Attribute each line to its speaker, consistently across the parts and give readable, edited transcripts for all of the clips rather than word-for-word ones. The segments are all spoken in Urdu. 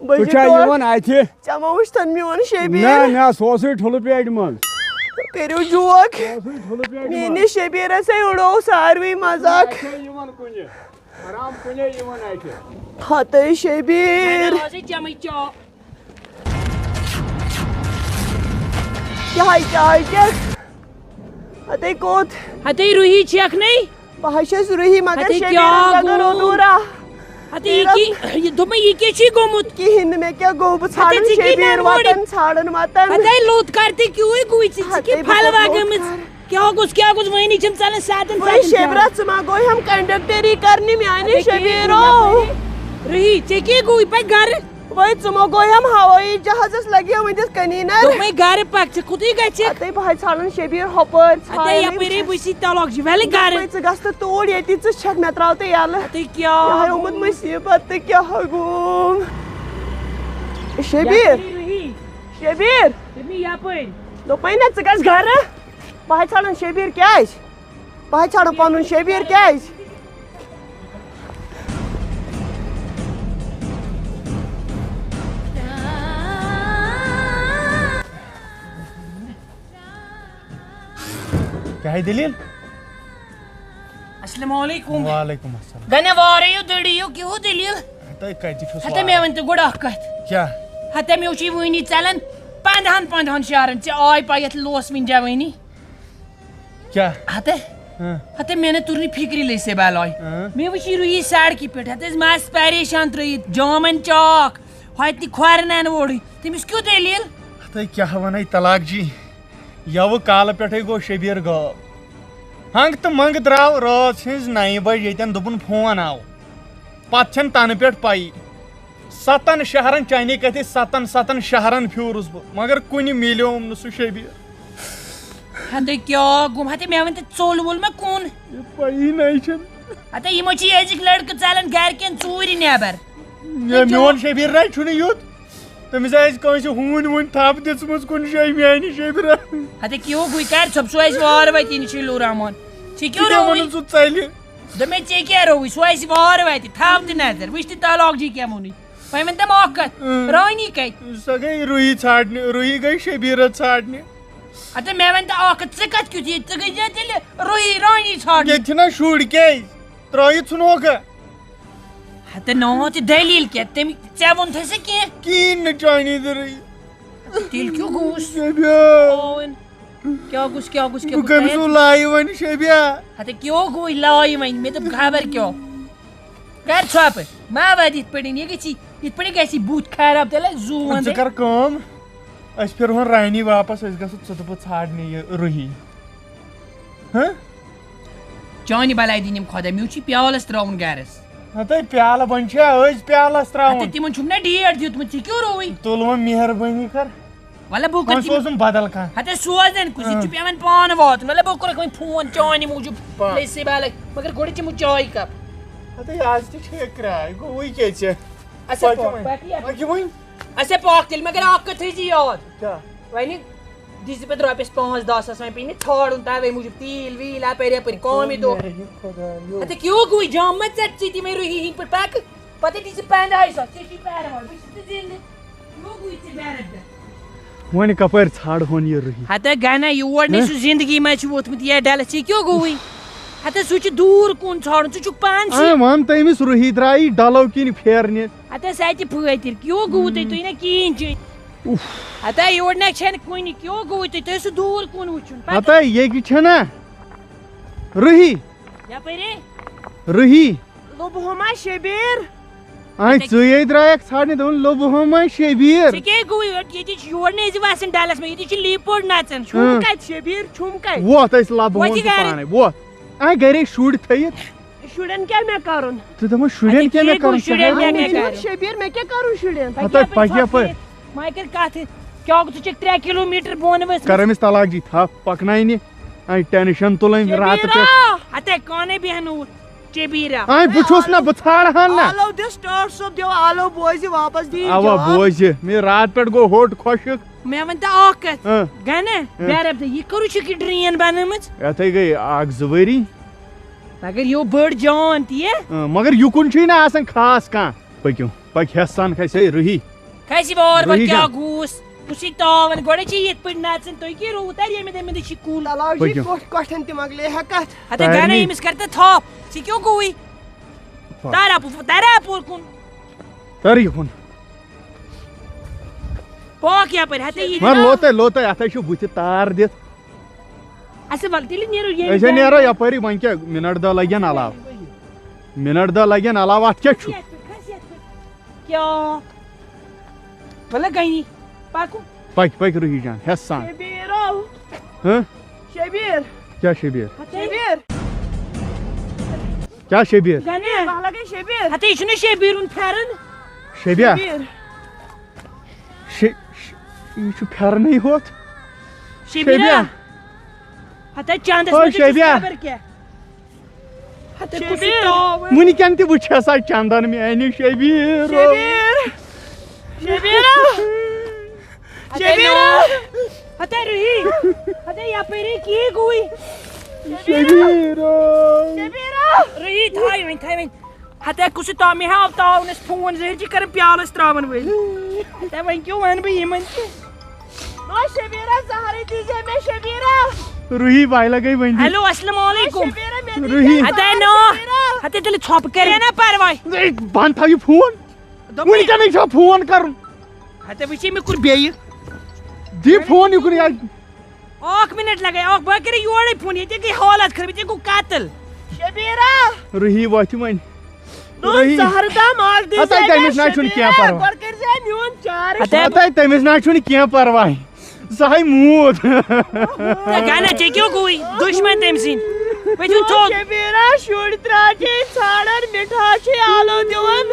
Speaker 1: چمو وٕچھتن میون شبیٖر کٔرِو جوک میٲنِس شبیٖرس ہے اُڑو ساروٕے مزاق ہتے شبیٖر چاے ہتے کوٚت
Speaker 2: ہتے روحی چھکھ نہیں
Speaker 1: بہٕ حظ چھَس روحی مگر شبیٖرس لگان اوٚدوٗرا
Speaker 2: یہ کیا گومت
Speaker 1: کہین نہٕ مےٚ کیٛاہ گوٚو بہٕ ژھانڈان شبیٖر وطن ژھانڈان وطن
Speaker 2: لوت کرتے کیوں گوئی پھلوا گٔمٕژ کیا گوٚژھ وٲنی چھم ژلان ساتن
Speaker 1: وۄنۍ شبرا ژٕ ما گوٚے ہم کنڈکٹری کرنہِ میانہِ شبیٖرو
Speaker 2: روحی ژےٚ کیٛاہ گوٚوٕے پتہٕ گرٕ
Speaker 1: وۄنۍ ژٕ ما گوٚے ہم ہوٲیی جہازس لگیٲمٕتِس کنیٖنر
Speaker 2: وۄنۍ گرٕ پک ژےٚ کوٚتٕے گژھِ
Speaker 1: ہتے بہٕ حظ ژھانڈان شبیٖر ہۄپٲرۍ
Speaker 2: یپٲری بٕسی تلوک چھِ ویلہٕ گرٕ
Speaker 1: ژٕ گژھ تہٕ توٗرۍ ییٚتی ژٕ چھکھ مےٚ تراو تہٕ یلہٕ
Speaker 2: کیٛاہ
Speaker 1: آمُت مُصیٖبت تہٕ کیٛاہ گوٚو شبیٖر
Speaker 2: یپٲرۍ
Speaker 1: دوٚپمَے نہ ژٕ گژھ گرٕ بہٕ حظ ژھانڈان شبیٖر کیٛازِ بہٕ حظ ژھانڈان پنُن شبیٖر کیٛازِ
Speaker 3: کیا ہے دلیل؟
Speaker 2: السلام علیکم
Speaker 3: وعلیکم السلام
Speaker 2: گنے واريو دڑیو کیو دلیل
Speaker 3: تُہۍ کتہِ چھُس
Speaker 2: ہتے مےٚ ؤنۍ تہٕ گۄڈٕ اکھ کتھ
Speaker 3: کیٛاہ
Speaker 2: ہتے مےٚ وٕچھے وٕنی ژلان 15 شہرن ژےٚ آے پاے یتھ لوس وٕنۍ جوٲنی
Speaker 3: کیٛاہ
Speaker 2: ہتے مےٚ نہٕ تُر نہٕ فکری لے سے بلاے مےٚ وٕچھی روٗہی سڑکہِ پٮ۪ٹھ ہتے ٲس مس پریشان ترٲیِتھ جامن چاک ہوتہِ کھۄرنن ووڑٕے تٔمِس کیُتھ دلیل
Speaker 3: تُہۍ کیٛاہ ونے طلاق جی یوٕ کالہٕ پٮ۪ٹھٕے گوٚو شبیٖر غٲب ہنٛگ تہٕ منٛگ درٛاو رٲژ ہِنٛز 9 بجہِ ییٚتٮ۪ن دوٚپُن فون آو پتہٕ چھنہٕ تنہٕ پٮ۪ٹھ پَیی 7 شہرن چانے کتھِ 7 شہرن پھیوٗرُس بہٕ مگر کُنہِ مِلیوم نہٕ سُہ شبیٖر
Speaker 2: ہتے کیٛاہ گوٚم ہتے مےٚ ؤنۍ تہٕ ژوٚل ووٚل مےٚ کُن
Speaker 3: پَیی نَے چھنہٕ
Speaker 2: ہتے یِمو چھِ أزِکۍ لڑکہٕ ژلان گرِکٮ۪ن ژوٗرِ نٮ۪بر
Speaker 3: میون شبیٖر نَے چھُنہٕ یُتھ تٔمِس آسہِ کٲنٛسہِ ہوٗنۍ ووٗنۍ تھپھ دِژمٕژ کُنہِ جایہِ میانہِ شبیٖرا
Speaker 2: ہتے کیوں گوئی کر ژھوٚپ سُہ آسہِ وارٕ وتی نشیٖلوٗ رحمان ژےٚ کیوں رووٕے
Speaker 3: سُہ ژلہِ
Speaker 2: دوٚپ مےٚ ژےٚ کیٛاہ رووٕے سُہ آسہِ وارٕ وتہِ تھاو تہِ نظر وٕچھ تہِ طلاق جی کیٛاہ ووٚنُے وۄنۍ ؤنۍ تٔمۍ اکھ کتھ رانی کتہِ
Speaker 3: سۄ گٔے روٗہی ژھانڈنہِ روٗہی گٔے شبیٖرس ژھانڈنہِ
Speaker 2: ہتے مےٚ ؤنۍ تہٕ اکھ کتھ ژٕ کتھ کیُتھ ییٚتہِ ژٕ گٔے تیٚلہِ روٗہی رانی ژھانڈنہِ
Speaker 3: ییٚتہِ چھِنہ شُرۍ کیٛازِ ترٲیِتھ ژھٕنوکھا
Speaker 2: ہتے نو تہِ دٔلیٖل کیٛاہ تٔمۍ ژےٚ ووٚنتھے سا کینٛہہ
Speaker 3: کِہیٖنۍ نہٕ چانی تہٕ
Speaker 2: تیٚلہِ کیوں گوٚوُس کیٛاہ گوٚژھ
Speaker 3: بہٕ کٔمِس لایہِ وۄنۍ شبیٖر
Speaker 2: ہتے کیوں گوٚوٕے لایہِ وۄنۍ مےٚ دوٚپ خبر کیٛاہ کر ژھۄپہٕ ما واتہِ یِتھ پٲٹھۍ یہِ گژھی یِتھ پٲٹھۍ گژھی بُتھ خراب تیٚلہِ آسہِ زوٗن
Speaker 3: ژٕ کر کٲم أسۍ پھِرہون رانی واپس أسۍ گژھو ژٕ تہٕ بہٕ ژھانڈنہِ یہِ روٗہی
Speaker 2: چانہِ بلاے دِنۍ یِم خۄدا مےٚ چھُ پیالس تراوُن گرس
Speaker 3: ہتے پیالہٕ وۄنۍ چھا أزۍ پیالس تراوُن
Speaker 2: تِمن چھُم نا ڈیٹ دیُتمُت ژےٚ کیوں رووٕے
Speaker 3: تُل وۄنۍ مہربٲنی کر
Speaker 2: وَلہٕ بہٕ
Speaker 3: وۄنۍ سوزُم بدل کانٛہہ
Speaker 2: ہتے سوزن کُس یہِ چھُ پیوان پانہٕ واتُن وَلہٕ بہٕ کوٚرُکھ وۄنۍ فون چانہِ موٗجوٗب لٔسے بلاے مگر گۄڈٕ چیٚمو چاے کپ
Speaker 3: ہتے آز تہِ چھے کراے گوٚوٕے کیٛاہ ژےٚ
Speaker 2: اَسے پاک تیٚلہِ مگر اکھ کتھ تھٲیزِ یاد وۄنۍ دِژٕ پتہٕ رۄپیس 5-10 ساس وۄنۍ پیٚیہِ نہٕ ژھانڈُن تَوے موٗجوٗب تیٖل ویٖل اپٲرۍ یپٲرۍ کامہِ دۄہ ہتے کیوں گوٚوٕے جام ما ژٹ ژٕ تہِ مےٚ روٗہی ہِنٛدۍ پٲٹھۍ پکہٕ پتہٕ دِژٕ 15 ساس ژےٚ چھُے پیروار بہٕ چھُس تہِ زِندٕ کیوں گوٚوٕے ژےٚ بیرَک
Speaker 3: وۄنۍ کپٲرۍ ژھانڈہون یہِ روٗہی
Speaker 2: ہتے گنا یور نَے سُہ زندگی منٛز چھُ ووتمُت یتھ ڈلس ژےٚ کیوں گوٚوٕے ہتے سُہ چھُ دوٗر کُن ژھانڈُن ژٕ چھُکھ پانہٕ
Speaker 3: وَن تٔمِس روٗہی درٛایی ڈلو کِنۍ پھیرنہِ
Speaker 2: ہتے سۄ تہِ پھٲتِر کیوں گوٚوٕ تُہۍ نہ کِہیٖنۍ چٲنۍ ہتے یور نہ چھنہٕ کُنہِ کیوں گوٚوٕے تُہۍ ٲسِو دوٗر کُن وٕچھُن
Speaker 3: ہتے ییٚکہِ چھنا روٗہی
Speaker 2: یپٲری
Speaker 3: روٗہی
Speaker 1: لوٚبہوما شبیٖر
Speaker 3: ژٕے درٛایکھ ژھانڈنہِ دوٚپُن لوٚبہوما شبیٖر
Speaker 2: ژےٚ کیٛاہ گوٚوٕے ییٚتہِ چھِ یور نہٕ أسۍ وسان ڈلس منٛز ییٚتہِ چھِ لیٖپوڑ نژان
Speaker 1: چھُم کتہِ شبیٖر چھُم کتہِ
Speaker 3: ووت أسۍ لبہون سُہ پانے ووت گرے شُرۍ تھٲیِتھ
Speaker 1: شُرٮ۪ن کیٛاہ مےٚ کرُن
Speaker 3: ژٕ دَپان شُرٮ۪ن کیٛاہ مےٚ کرُن
Speaker 1: شبیٖر مےٚ کیٛاہ کرُن شُرٮ۪ن
Speaker 3: پکہِ یپٲرۍ
Speaker 2: وۄنۍ کر کتھ کیٛاہ ژٕ چھکھ 3 کِلوٗمیٖٹر بۄن ؤژھ
Speaker 3: کر أمِس طلاق جی تھپھ پکناینہِ ٹینشن تُلٕنۍ راتہٕ پٮ۪ٹھ
Speaker 2: ہتے کانے بیہنوٗر شبیٖرا
Speaker 3: بہٕ چھُس نہ بہٕ ژھانڈہن نہ
Speaker 1: آلو دِ سٹاٹ صٲب دِو آلو بوزِ واپس دی
Speaker 3: اوا بوزِ مےٚ راتہٕ پٮ۪ٹھ گوٚو ہوٚٹ خۄشک
Speaker 2: مےٚ ؤنۍ تہٕ اکھ کتھ گنا بیرب یہِ کٔرو چھُکھ یہِ ڈرٛین بنٲومٕژ
Speaker 3: یتھے گٔے 1-2 ؤری
Speaker 2: مگر یہِ بٔڑ جان تی
Speaker 3: مگر یُکُن چھُے نہٕ آسان خاص کانٛہہ پٔکِو پکہِ ہٮ۪س سان کھسے روٗہی
Speaker 2: Khaisi vor wat kya goose. Pusi tavan gode chi yet pin natsen toy ki ro utar ye me de shikul.
Speaker 1: Talaji koştan timagle hakat.
Speaker 2: Hate gana imis karta top. Si kyo gui. Tara pul kun.
Speaker 3: Tari hun.
Speaker 2: Pok ya par hate ye.
Speaker 3: Mar lota ata shu buti tar dit.
Speaker 2: Ase valtili nero ye.
Speaker 3: Ese nero ya pari man kya minute da lagyan alav. Minute da lagyan alav at kya chu.
Speaker 2: Kya? Wala gaini. Paku.
Speaker 3: Pak Ruhi Jan. Hassan.
Speaker 1: Şebir al.
Speaker 3: Ha?
Speaker 1: Şebir.
Speaker 3: Kya Shabir?
Speaker 1: Şebir.
Speaker 3: Kya Shabir?
Speaker 2: Gane.
Speaker 1: Bahlage Şebir.
Speaker 2: Hate şunu Shabirun paran.
Speaker 3: Shabir.
Speaker 1: Şebir.
Speaker 3: Şu per nahi hot.
Speaker 2: Shabira. Hate chandas
Speaker 3: Oh,
Speaker 2: me
Speaker 3: Shabir.
Speaker 2: haber ke. Hate kusi tavan.
Speaker 3: Muni kanti bu chasa chandan mi ayni Shabir.
Speaker 1: Şebir. Şebir.
Speaker 2: Shabira. Hate Ruhi. Hate ya peri ki gui.
Speaker 3: Shabir.
Speaker 1: Şebir.
Speaker 2: Ruhi thai. Hate kusi ta mi ha ta unes phone zerji kar pyal stravan vel. Hate vain kyo man bhi yeman.
Speaker 1: Ay Şebir'e zahari diyeceğim Şebir'e.
Speaker 3: Ruhi bayla gayi bandi.
Speaker 2: Hello, assalamu alaikum.
Speaker 1: Şebir'e me
Speaker 3: Ruhi.
Speaker 1: diyeceğim.
Speaker 2: Hate no. Hate tele chop kare na parvai.
Speaker 3: Ban tha ye phone. Muni kan nahi phone karun.
Speaker 2: Hate bichi me kur beyi.
Speaker 3: Di phone yukun ya.
Speaker 2: Ak minute lagay. Ak bakare yore phone ye ki halat kharbi te ko katil.
Speaker 1: Şebir'e.
Speaker 3: Ruhi vati man.
Speaker 1: Don zaharda mal diyeceğim.
Speaker 3: Hatay temis na chuni kya parva.
Speaker 1: Gorkersen yun çağır.
Speaker 3: Hatay temis na chuni kya parva. Sahi mood.
Speaker 2: Te gana çekiyor gui. Düşman temsin. Betun tot.
Speaker 1: Şebir'e şurtraçe çağır mitaçe alo divan.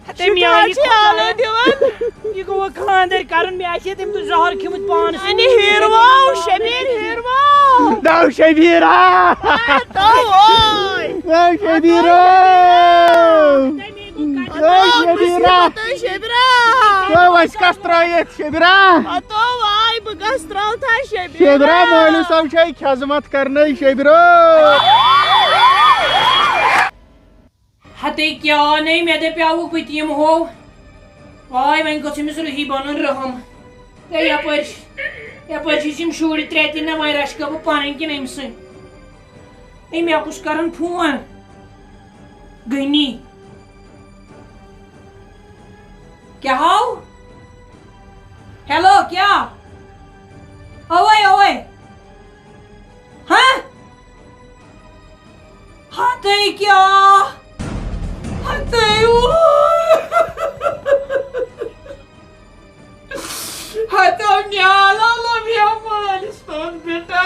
Speaker 2: Hate mi ay
Speaker 1: Mitaçe alo divan.
Speaker 2: ye ko khander karun me aşe tem tu zahar kimut pan.
Speaker 1: Hani hirva Şebir hirva.
Speaker 3: Dav Shabira.
Speaker 1: Oy.
Speaker 3: Dav Shabira. Dav Shabira.
Speaker 1: Şebir'e.
Speaker 3: Dav vaska stroyet Shabira.
Speaker 1: Ato vay bu gastral ta Şebir'e.
Speaker 3: Shabira moilu sab shay khazmat karne Shabira.
Speaker 2: Hate kya nahi me de pyavuk pitiyem ho. Vay ben koçimiz Ruhi banan raham. Te yapar çizim şuri tretina vay raşka bu panen ki neymişsin. Ey me akuş karan phone. Gani. Kya hao? Hello kya? Oye. Ha? Hate kya? Hate Hate nyala la vya milestone beta.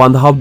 Speaker 4: 15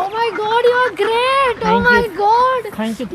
Speaker 5: Oh my God, you are great. Oh
Speaker 6: Thank
Speaker 5: my
Speaker 6: you.
Speaker 5: God.
Speaker 6: Thank you.